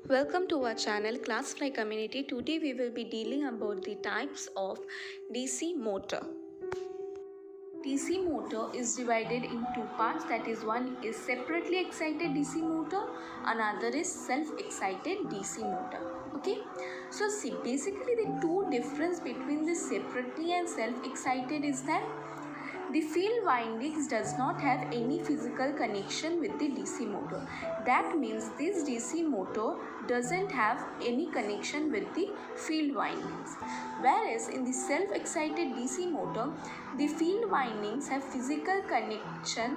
Welcome to our channel Classfly Community. Today we will be dealing about the types of DC motor. DC motor is divided in two parts, that is, one is separately excited DC motor, another is self-excited DC motor. Okay, so see, basically the two difference between the separately and self-excited is that the field windings does not have any physical connection with the DC motor. That means this DC motor doesn't have any connection with the field windings. Whereas in the self-excited DC motor, the field windings have physical connection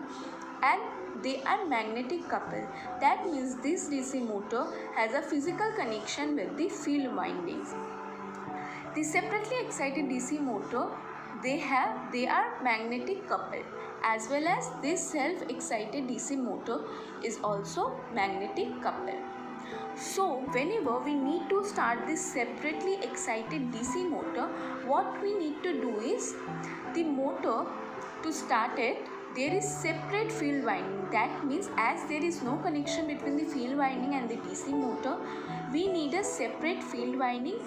and they are magnetic coupled. That means this DC motor has a physical connection with the field windings. The separately excited DC motor, they are magnetic coupled, as well as this self-excited DC motor is also magnetic coupled. So whenever we need to start this separately excited DC motor, what we need to do is, the motor, to start it, there is separate field winding. That means as there is no connection between the field winding and the DC motor, we need a separate field winding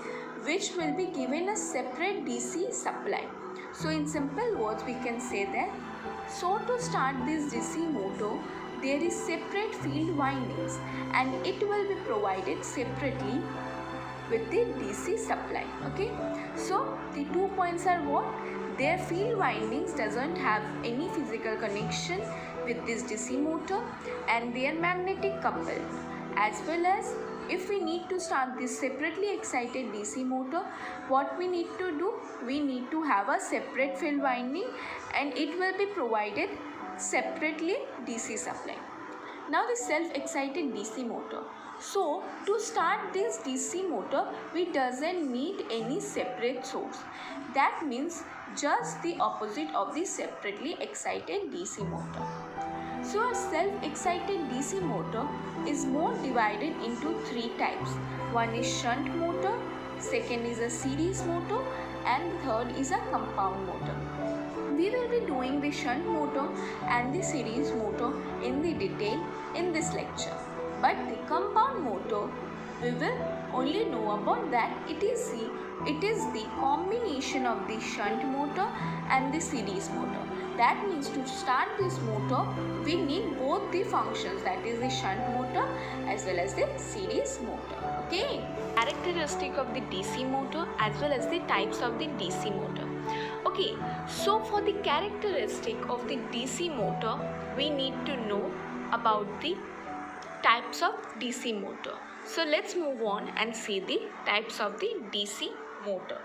which will be given a separate DC supply. So in simple words we can say that, so to start this DC motor, there is separate field windings and it will be provided separately with the DC supply. Okay, so the 2 points are what? Their field windings doesn't have any physical connection with this DC motor and they are magnetic coupled, as well as if we need to start this separately excited DC motor, what we need to do? We need to have a separate field winding and it will be provided separately DC supply. Now the self-excited DC motor. So to start this DC motor, we doesn't need any separate source. That means just the opposite of the separately excited DC motor. So a self-excited DC motor is more divided into three types. One is shunt motor, second is a series motor, and the third is a compound motor. We will be doing the shunt motor and the series motor in the detail in this lecture. But the compound motor, we will only know about that it is the combination of the shunt motor and the series motor. That means to start this motor, we need both the functions, that is the shunt motor as well as the series motor. Okay, characteristic of the DC motor as well as the types of the DC motor. Okay, so for the characteristic of the DC motor, we need to know about the types of DC motor. So let's move on and see the types of the DC motor.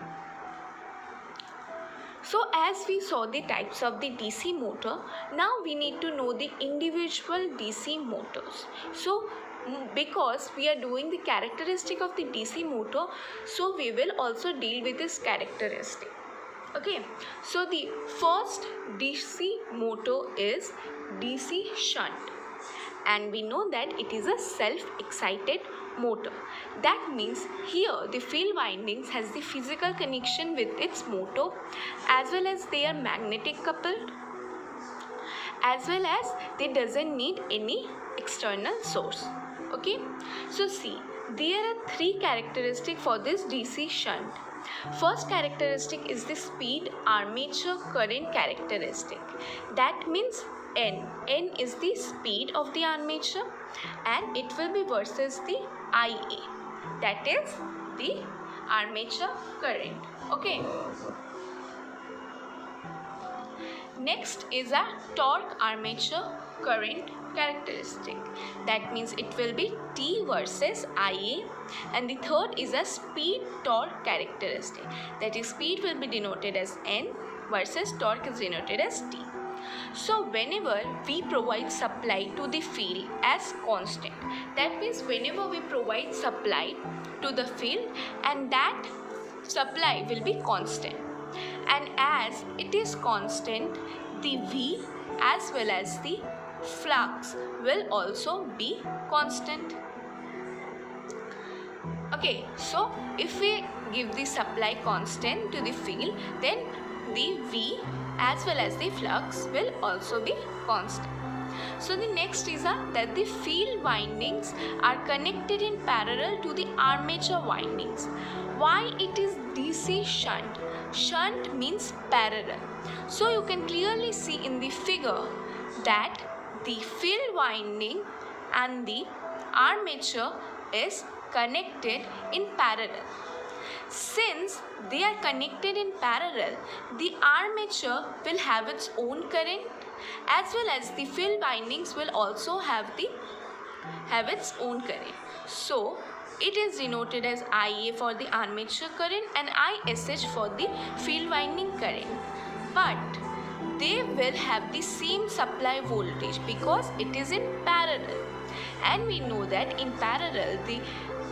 So as we saw the types of the DC motor, now we need to know the individual DC motors. So because we are doing the characteristic of the DC motor, so we will also deal with this characteristic. Okay, so the first DC motor is DC shunt, and we know that it is a self-excited motor. That means here the field windings has the physical connection with its motor, as well as they are magnetic coupled, as well as they doesn't need any external source. Okay, so see, there are three characteristics for this DC shunt. First characteristic is the speed armature current characteristic. That means N is the speed of the armature and it will be versus the IA, that is the armature current. Okay, next is a torque armature current characteristic. That means it will be T versus IA, and the third is a speed torque characteristic, that is speed will be denoted as N versus torque is denoted as T. So whenever we provide supply to the field as constant, that means whenever we provide supply to the field and that supply will be constant, and as it is constant, the V as well as the flux will also be constant. Okay, so if we give the supply constant to the field, then the V as well as the flux will also be constant. So the next is that the field windings are connected in parallel to the armature windings. Why it is DC shunt? Shunt means parallel. So you can clearly see in the figure that the field winding and the armature is connected in parallel. Since they are connected in parallel, the armature will have its own current, as well as the field windings will also have its own current. So it is denoted as IA for the armature current and ISH for the field winding current. But they will have the same supply voltage because it is in parallel. And we know that in parallel the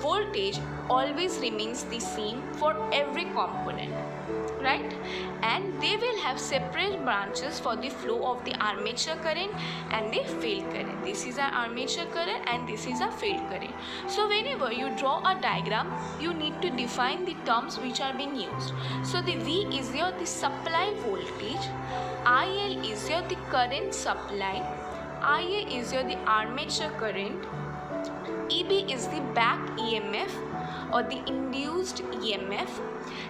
voltage always remains the same for every component, right? And they will have separate branches for the flow of the armature current and the field current. This is our armature current and this is our field current. So whenever you draw a diagram, you need to define the terms which are being used. So the V is your the supply voltage, IL is your the current supply, IA is your the armature current, EB is the back EMF or the induced EMF.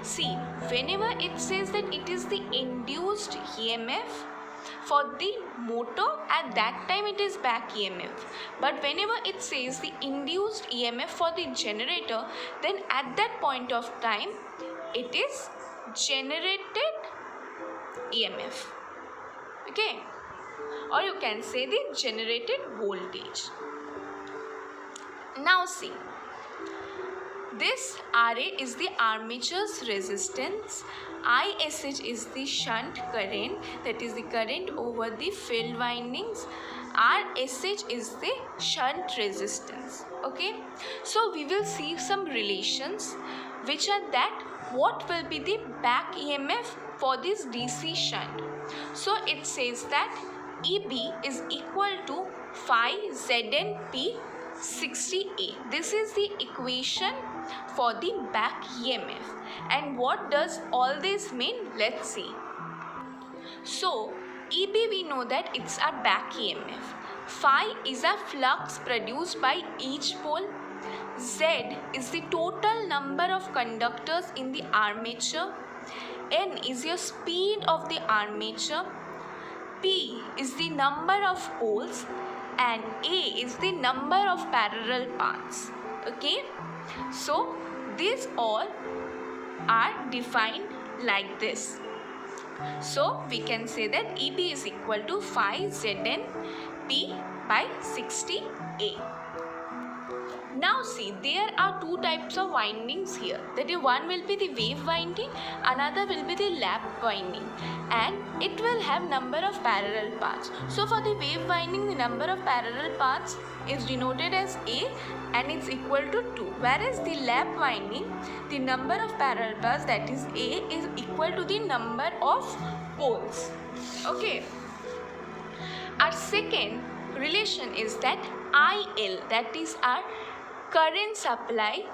See, whenever it says that it is the induced EMF for the motor, at that time it is back EMF. But whenever it says the induced EMF for the generator, then at that point of time it is generated EMF. Okay, or you can say the generated voltage. Now see, this RA is the armature's resistance, ISH is the shunt current, that is the current over the field windings, RSH is the shunt resistance. Okay, so we will see some relations which are that what will be the back EMF for this DC shunt. So it says that EB is equal to phi ZNP 60A. This is the equation for the back EMF. And what does all this mean? Let's see. So EB, we know that it's a back EMF. Phi is a flux produced by each pole. Z is the total number of conductors in the armature. N is your speed of the armature. P is the number of poles. And A is the number of parallel paths. Okay, so these all are defined like this. So we can say that EB is equal to phi Zn P by 60A. Now see, there are two types of windings here. That is, one will be the wave winding, another will be the lap winding, and it will have number of parallel paths. So for the wave winding, the number of parallel paths is denoted as A and it's equal to 2. Whereas the lap winding, the number of parallel paths, that is A, is equal to the number of poles. Okay. Our second relation is that IL, that is our current supply,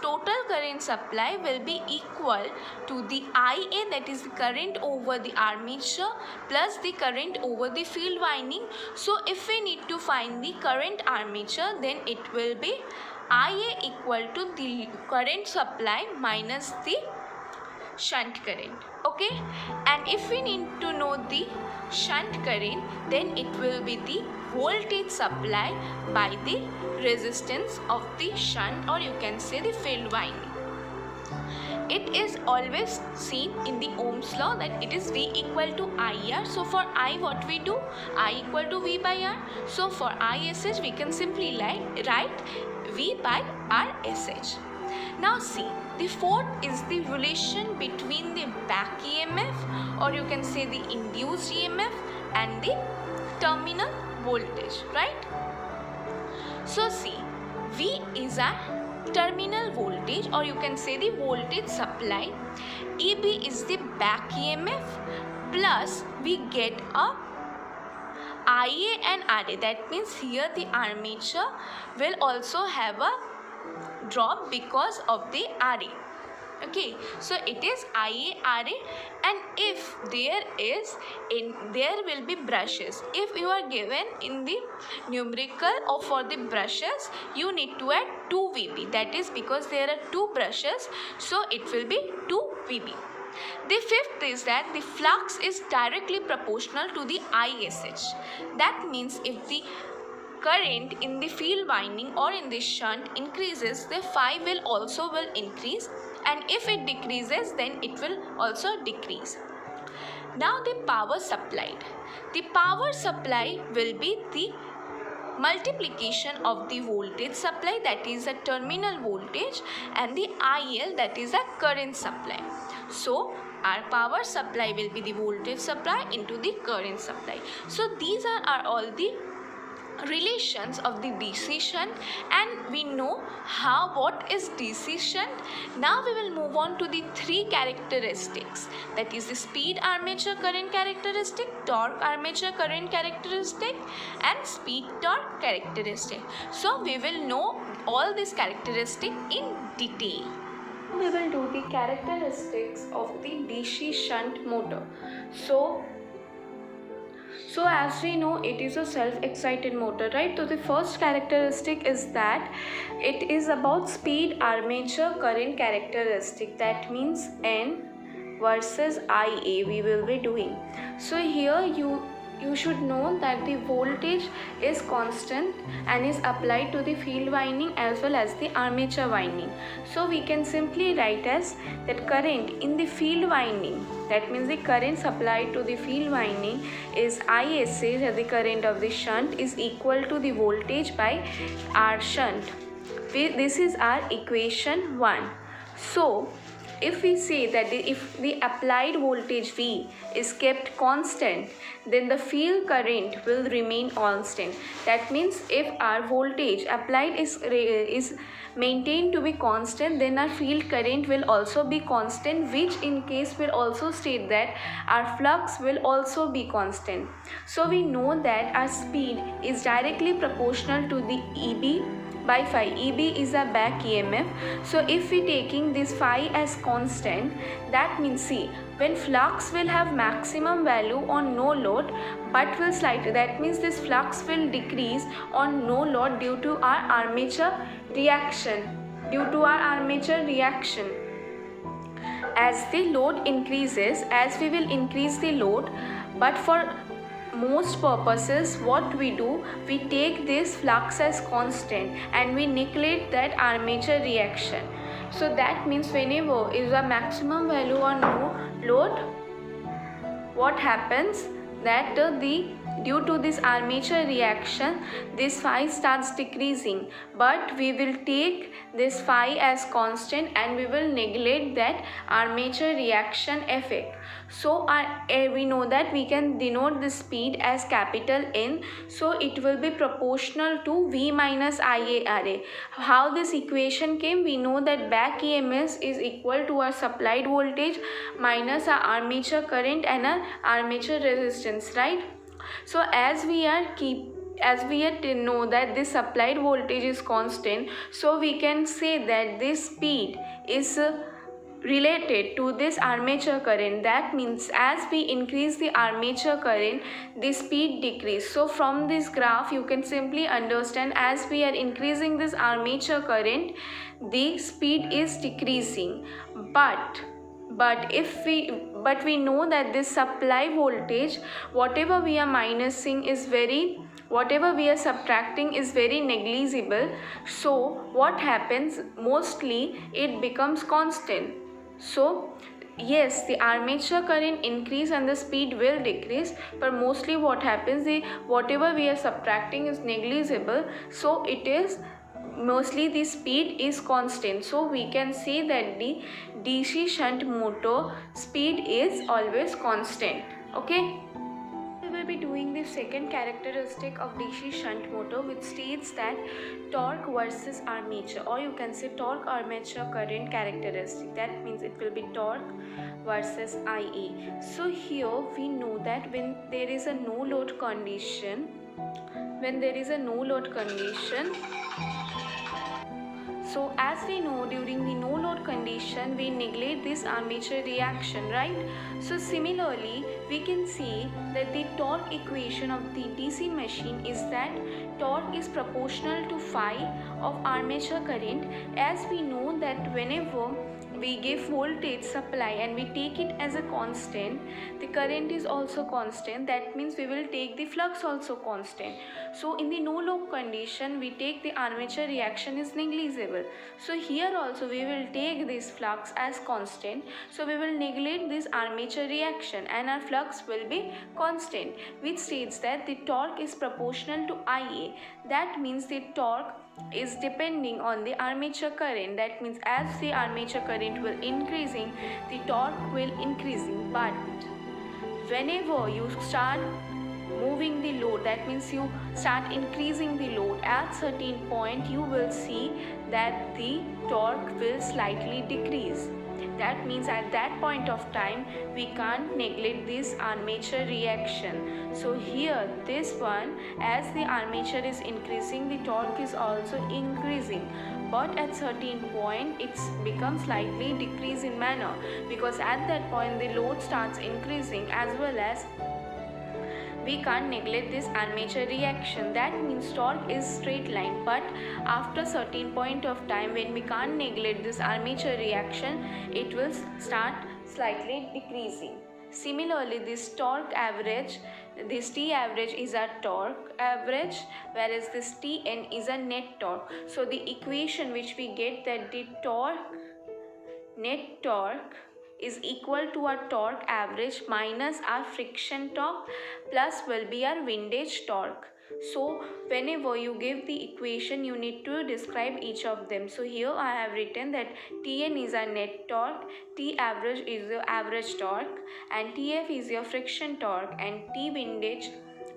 total current supply will be equal to the IA, that is the current over the armature, plus the current over the field winding. So if we need to find the current armature, then it will be IA equal to the current supply minus the shunt current. Okay, and if we need to know the shunt current, then it will be the voltage supply by the resistance of the shunt, or you can say the field winding. It is always seen in the Ohm's law that it is V equal to IR. So for I, what we do? I equal to V by R. So for ISH, we can simply write V by RSH. Now see, the fourth is the relation between the back EMF, or you can say the induced EMF, and the terminal voltage, right? So see, V is our terminal voltage, or you can say the voltage supply. EB is the back EMF, plus we get a IA and RA. That means here the armature will also have a drop because of the RA. Okay, so it is IARA, and if there will be brushes. If you are given in the numerical or for the brushes, you need to add 2 VB. That is because there are 2 brushes, so it will be 2 VB. The fifth is that the flux is directly proportional to the ISH. That means if the current in the field winding or in the shunt increases, the phi will also increase, and if it decreases, then it will also decrease. Now the power supplied. The power supply will be the multiplication of the voltage supply, that is a terminal voltage, and the IL, that is a current supply. So our power supply will be the voltage supply into the current supply. So these are all the relations of the DC shunt, and we know what is DC shunt. Now we will move on to the 3 characteristics, that is the speed armature current characteristic, torque armature current characteristic, and speed torque characteristic. So we will know all these characteristics in detail. We will do the characteristics of the DC shunt motor. So as we know, it is a self-excited motor, right? So the first characteristic is that it is about speed armature current characteristic. That means N versus IA we will be doing. So here you should know that the voltage is constant and is applied to the field winding as well as the armature winding. So we can simply write as that current in the field winding, that means the current supplied to the field winding is ISH, the current of the shunt, is equal to the voltage by R shunt. This is our equation 1. So if we say that if the applied voltage V is kept constant, then the field current will remain constant. That means if our voltage applied is maintained to be constant, then our field current will also be constant, which in case will also state that our flux will also be constant. So we know that our speed is directly proportional to the EB by phi. EB is a back EMF. So if we taking this phi as constant, that means see, when flux will have maximum value on no load but will slightly, that means this flux will decrease on no load due to our armature reaction. As the load increases, as we will increase the load, but for most purposes what we do, we take this flux as constant and we neglect that armature reaction. So that means whenever is a maximum value on no load, what happens that due to this armature reaction, this phi starts decreasing, but we will take this phi as constant and we will neglect that armature reaction effect. So we know that we can denote the speed as capital N, so it will be proportional to V minus IARA. How this equation came? We know that back EMF is equal to our supplied voltage minus our armature current and our armature resistance, right? So as we know that this supplied voltage is constant, so we can say that this speed is related to this armature current. That means as we increase the armature current, the speed decrease. So from this graph you can simply understand, as we are increasing this armature current, the speed is decreasing. But we know that this supply voltage, whatever we are subtracting is very negligible. So what happens, mostly it becomes constant. So yes, the armature current increase and the speed will decrease, but mostly what happens, whatever we are subtracting is negligible, so it is mostly the speed is constant. So we can say that the DC shunt motor speed is always constant. Okay, we will be doing the second characteristic of DC shunt motor, which states that torque versus armature, or you can say torque armature current characteristic. That means it will be torque versus IA. So here we know that when there is a no load condition, So as we know, during the no load condition, we neglect this armature reaction, right? So similarly, we can see that the torque equation of the DC machine is that torque is proportional to phi of armature current. As we know that whenever we give voltage supply and we take it as a constant, the current is also constant. That means we will take the flux also constant. So in the no load condition, we take the armature reaction is negligible. So here also we will take this flux as constant. So we will neglect this armature reaction and our flux will be constant, which states that the torque is proportional to Ia. That means the torque is depending on the armature current. That means as the armature current will increasing, the torque will increasing. But whenever you start moving the load, that means you start increasing the load, at certain point you will see that the torque will slightly decrease. That means at that point of time we can't neglect this armature reaction. So here this one, as the armature is increasing, the torque is also increasing, but at certain point it's becomes slightly decrease in manner, because at that point the load starts increasing, as well as we can't neglect this armature reaction. That means torque is straight line, but after certain point of time when we can't neglect this armature reaction, it will start slightly decreasing. Similarly, this torque average, this T average is a torque average, whereas this Tn is a net torque. So the equation which we get, that the net torque is equal to our torque average minus our friction torque plus will be our windage torque. So whenever you give the equation, you need to describe each of them. So here I have written that Tn is our net torque, T average is your average torque, and Tf is your friction torque, and T windage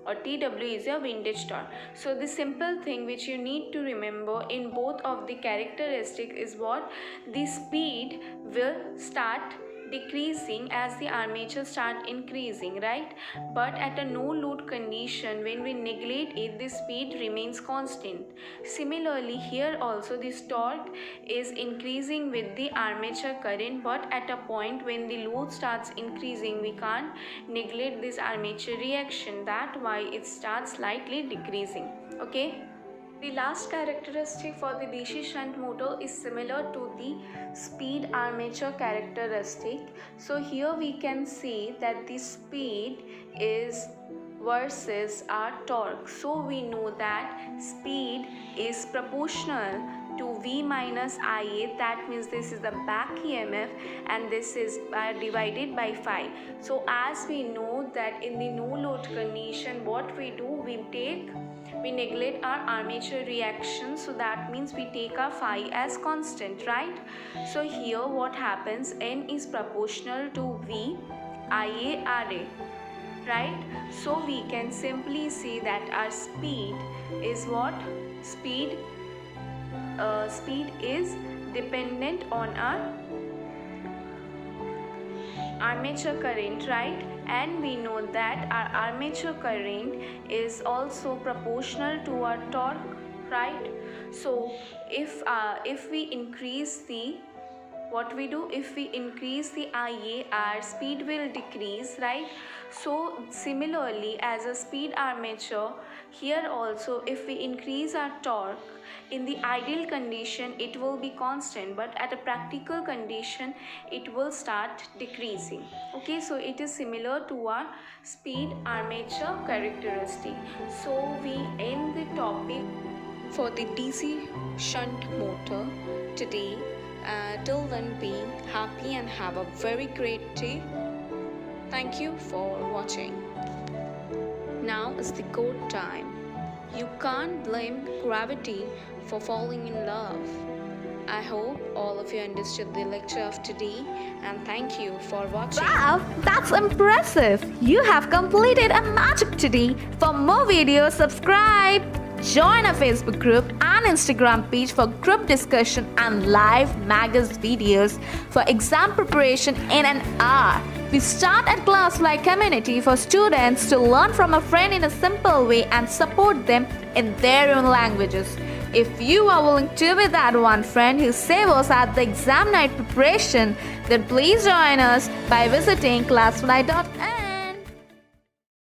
or TW is your windage torque. So the simple thing which you need to remember in both of the characteristics is what? The speed will start decreasing as the armature start increasing, right? But at a no load condition, when we neglect it, the speed remains constant. Similarly, here also this torque is increasing with the armature current, but at a point when the load starts increasing, we can't neglect this armature reaction. That's why it starts slightly decreasing. Okay. The last characteristic for the DC shunt motor is similar to the speed armature characteristic. So here we can see that the speed is versus our torque. So we know that speed is proportional to V minus Ia. That means this is the back EMF and this is divided by phi. So as we know that in the no load condition, what we do, we neglect our armature reaction. So that means we take our phi as constant, right? So here what happens, N is proportional to V Ia Ra, right? So we can simply say that our speed is what? Speed is dependent on our armature current, right? And we know that our armature current is also proportional to our torque, right? So if we increase the, what we do, if we increase the Ia, our speed will decrease, right? So similarly, as a speed armature, here also if we increase our torque, in the ideal condition it will be constant, but at a practical condition it will start decreasing. Okay, so it is similar to our speed armature characteristic. So we end the topic for the DC shunt motor today. Till then, be happy and have a very great day. Thank you for watching. Now is the quote time. You can't blame gravity for falling in love. I hope all of you understood the lecture of today, and thank you for watching. Wow, that's impressive! You have completed a magic today. For more videos, subscribe. Join our Facebook group and Instagram page for group discussion and live Magus videos for exam preparation in an hour. We start a class-like community for students to learn from a friend in a simple way and support them in their own languages. If you are willing to be that one friend who saves us at the exam night preparation, then please join us by visiting classfly.in.